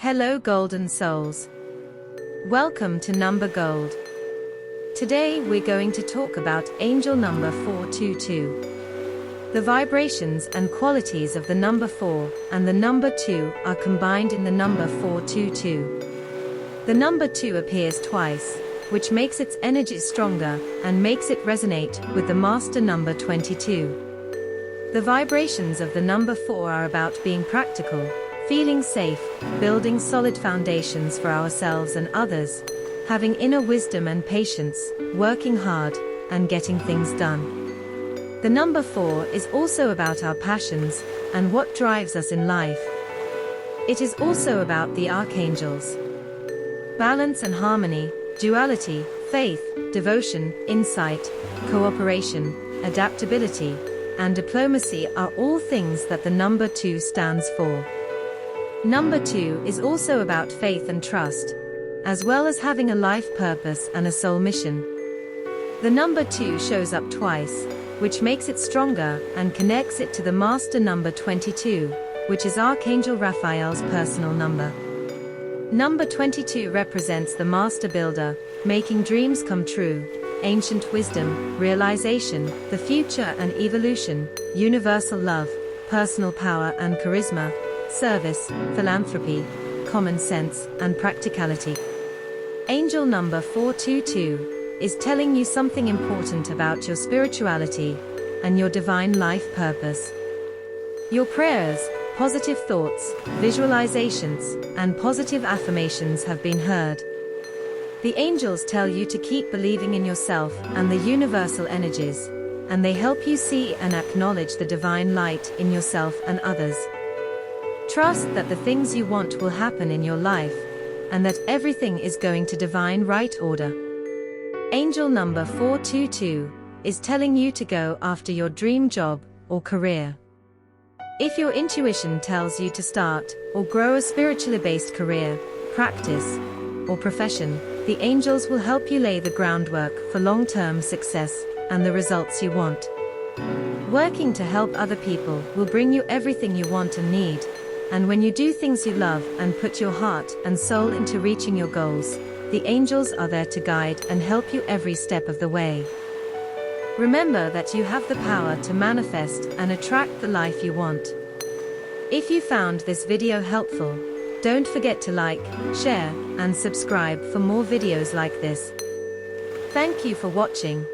Hello golden souls. Welcome to Number Gold. Today we're going to talk about angel number 422. The vibrations and qualities of the number 4 and the number 2 are combined in the number 422. The number 2 appears twice, which makes its energy stronger and makes it resonate with the master number 22. The vibrations of the number 4 are about being practical, feeling safe, building solid foundations for ourselves and others, having inner wisdom and patience, working hard, and getting things done. The number 4 is also about our passions and what drives us in life. It is also about the archangels. Balance and harmony, duality, faith, devotion, insight, cooperation, adaptability, and diplomacy are all things that the number 2 stands for. Number 2 is also about faith and trust, as well as having a life purpose and a soul mission. The number 2 shows up twice, which makes it stronger and connects it to the master number 22, which is Archangel Raphael's personal number. Number 22 represents the master builder, making dreams come true, ancient wisdom, realization, the future and evolution, universal love, personal power and charisma, service, philanthropy, common sense, and practicality. Angel number 422 is telling you something important about your spirituality and your divine life purpose. Your prayers, positive thoughts, visualizations, and positive affirmations have been heard. The angels tell you to keep believing in yourself and the universal energies, and they help you see and acknowledge the divine light in yourself and others. Trust that the things you want will happen in your life, and that everything is going to divine right order. Angel number 422 is telling you to go after your dream job or career. If your intuition tells you to start or grow a spiritually based career, practice, or profession, the angels will help you lay the groundwork for long-term success and the results you want. Working to help other people will bring you everything you want and need. And when you do things you love and put your heart and soul into reaching your goals, the angels are there to guide and help you every step of the way. Remember that you have the power to manifest and attract the life you want. If you found this video helpful, don't forget to like, share, and subscribe for more videos like this. Thank you for watching.